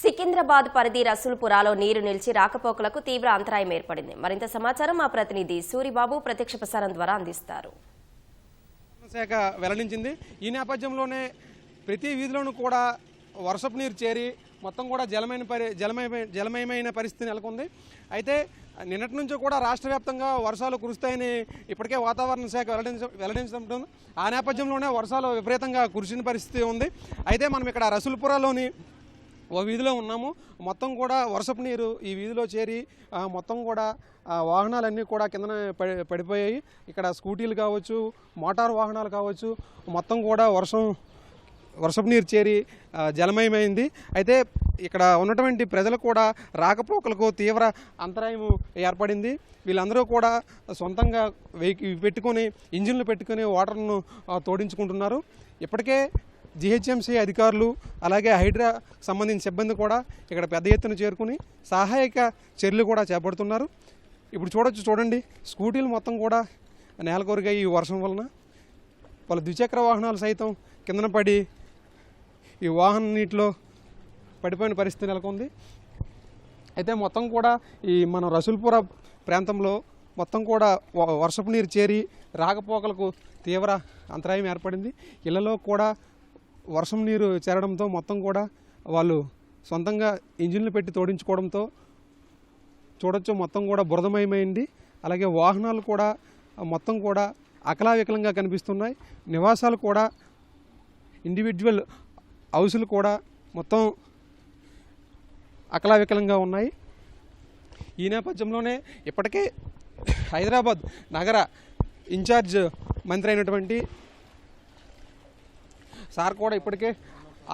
సికింద్రాబాద్ పరిధి రసూల్పురాలో నీరు నిలిచి రాకపోకలకు తీవ్ర అంతరాయం ఏర్పడింది. మరింత సమాచారం మా ప్రతినిధి సూరిబాబు ప్రత్యక్ష ప్రసారం ద్వారా అందిస్తారు. శాఖ వెల్లడించింది. ఈ నేపథ్యంలోనే ప్రతి వీధిలోనూ కూడా వర్షపు నీరు చేరి మొత్తం కూడా జలమయమైన పరిస్థితి నెలకొంది. అయితే నిన్నటి నుంచి కూడా రాష్ట్ర వ్యాప్తంగా వర్షాలు కురుస్తాయని ఇప్పటికే వాతావరణ శాఖ వెల్లడించడం, ఆ నేపథ్యంలోనే వర్షాలు విపరీతంగా కురిసిన పరిస్థితి ఉంది. అయితే మనం ఇక్కడ రసూల్పురాలోని ఓ వీధిలో ఉన్నాము. మొత్తం కూడా వర్షపు నీరు ఈ వీధిలో చేరి మొత్తం కూడా వాహనాలన్నీ కూడా కిందన పడిపోయాయి. ఇక్కడ స్కూటీలు కావచ్చు, మోటార్ వాహనాలు కావచ్చు, మొత్తం కూడా వర్షపు నీరు చేరి జలమయమైంది. అయితే ఇక్కడ ఉన్నటువంటి ప్రజలు కూడా రాకపోకలకు తీవ్ర అంతరాయం ఏర్పడింది. వీళ్ళందరూ కూడా సొంతంగా పెట్టుకొని ఇంజిన్లు పెట్టుకొని వాటర్ను తోడించుకుంటున్నారు. ఇప్పటికే జిహెచ్ఎంసీ అధికారులు అలాగే హైడ్రా సంబంధించిన సిబ్బంది కూడా ఇక్కడ పెద్ద ఎత్తున చేరుకుని సహాయక చర్యలు కూడా చేపడుతున్నారు. ఇప్పుడు చూడండి స్కూటీలు మొత్తం కూడా నేలకొరిగాయి. ఈ వర్షం వలన వాళ్ళ ద్విచక్ర వాహనాలు సైతం కిందన పడి ఈ వాహనం నీటిలో పడిపోయిన పరిస్థితి నెలకొంది. అయితే మొత్తం కూడా ఈ మన రసూల్పుర ప్రాంతంలో మొత్తం కూడా వర్షపు నీరు చేరి రాకపోకలకు తీవ్ర అంతరాయం ఏర్పడింది. ఇళ్లలో కూడా వర్షం నీరు చేరడంతో మొత్తం కూడా వాళ్ళు సొంతంగా ఇంజిన్లు పెట్టి తోడించుకోవడంతో చూడొచ్చు మొత్తం కూడా బురదమయమైంది. అలాగే వాహనాలు కూడా మొత్తం కూడా అకలావికలంగా కనిపిస్తున్నాయి. నివాసాలు కూడా ఇండివిజువల్ హౌసులు కూడా మొత్తం అకలావికలంగా ఉన్నాయి. ఈ నేపథ్యంలోనే ఇప్పటికే హైదరాబాద్ నగర ఇన్ఛార్జ్ మంత్రి అయినటువంటి సార్ కూడా ఇప్పటికే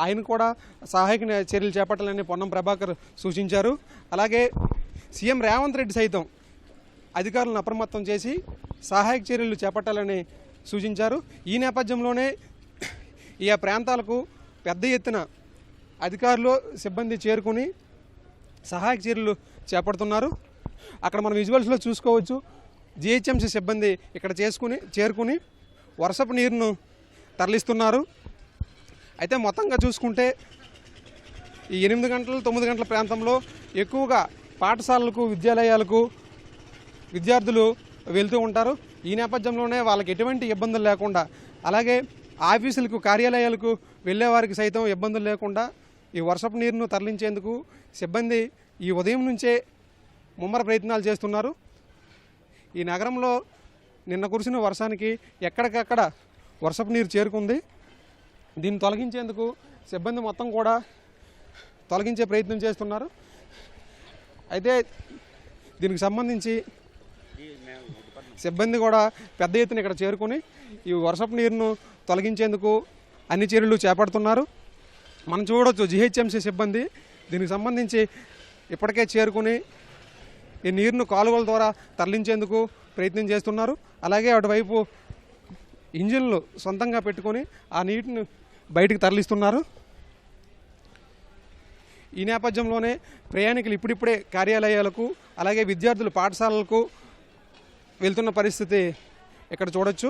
ఆయన కూడా సహాయక చర్యలు చేపట్టాలని పొన్నం ప్రభాకర్ సూచించారు. అలాగే సీఎం రేవంత్ రెడ్డి సైతం అధికారులను అప్రమత్తం చేసి సహాయక చర్యలు చేపట్టాలని సూచించారు. ఈ నేపథ్యంలోనే ఈ ప్రాంతాలకు పెద్ద ఎత్తున అధికారులు సిబ్బంది చేరుకుని సహాయక చర్యలు చేపడుతున్నారు. అక్కడ మనం విజువల్స్లో చూసుకోవచ్చు. జిహెచ్ఎంసీ సిబ్బంది ఇక్కడ చేరుకుని వర్షపు నీరును తరలిస్తున్నారు. అయితే మొత్తంగా చూసుకుంటే ఈ 8 గంటలు 9 గంటల ప్రాంతంలో ఎక్కువగా పాఠశాలలకు విద్యాలయాలకు విద్యార్థులు వెళ్తూ ఉంటారు. ఈ నేపథ్యంలోనే వాళ్ళకి ఎటువంటి ఇబ్బందులు లేకుండా అలాగే ఆఫీసులకు కార్యాలయాలకు వెళ్ళే వారికి సైతం ఇబ్బందులు లేకుండా ఈ వర్షపు నీరును తరలించేందుకు సిబ్బంది ఈ ఉదయం నుంచే ముమ్మర ప్రయత్నాలు చేస్తున్నారు. ఈ నగరంలో నిన్న కురిసిన వర్షానికి ఎక్కడికక్కడ వర్షపు నీరు చేరుకుంది. దీన్ని తొలగించేందుకు సిబ్బంది మొత్తం కూడా తొలగించే ప్రయత్నం చేస్తున్నారు. అయితే దీనికి సంబంధించి సిబ్బంది కూడా పెద్ద ఎత్తున ఇక్కడ చేరుకుని ఈ వర్షపు నీరును తొలగించేందుకు అన్ని చర్యలు చేపడుతున్నారు. మనం చూడవచ్చు జిహెచ్ఎంసీ సిబ్బంది దీనికి సంబంధించి ఇప్పటికే చేరుకుని ఈ నీరును కాలువల ద్వారా తరలించేందుకు ప్రయత్నం చేస్తున్నారు. అలాగే అటువైపు ఇంజిన్లు సొంతంగా పెట్టుకొని ఆ నీటిని బయటికి తరలిస్తున్నారు. ఈ నేపథ్యంలోనే ప్రయాణికులు ఇప్పుడిప్పుడే కార్యాలయాలకు అలాగే విద్యార్థులు పాఠశాలలకు వెళ్తున్న పరిస్థితి ఇక్కడ చూడొచ్చు.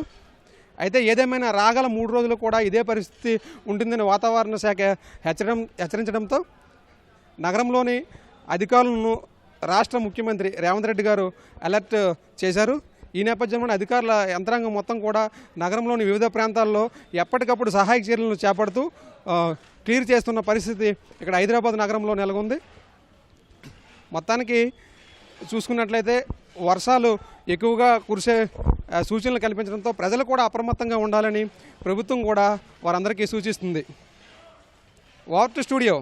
అయితే ఏదేమైనా రాగల 3 రోజులు కూడా ఇదే పరిస్థితి ఉంటుందని వాతావరణ శాఖ హెచ్చరించడంతో నగరంలోని అధికారులను రాష్ట్ర ముఖ్యమంత్రి రేవంత్ రెడ్డి గారు అలర్ట్ చేశారు. ఈ నేపథ్యంలో అధికారుల యంత్రాంగం మొత్తం కూడా నగరంలోని వివిధ ప్రాంతాల్లో ఎప్పటికప్పుడు సహాయక చర్యలను చేపడుతూ క్లియర్ చేస్తున్న పరిస్థితి ఇక్కడ హైదరాబాద్ నగరంలో నెలకొంది. మొత్తానికి చూసుకున్నట్లయితే వర్షాలు ఎక్కువగా కురిసే సూచనలు కల్పించడంతో ప్రజలు కూడా అప్రమత్తంగా ఉండాలని ప్రభుత్వం కూడా వారందరికీ సూచిస్తుంది. Over to studio.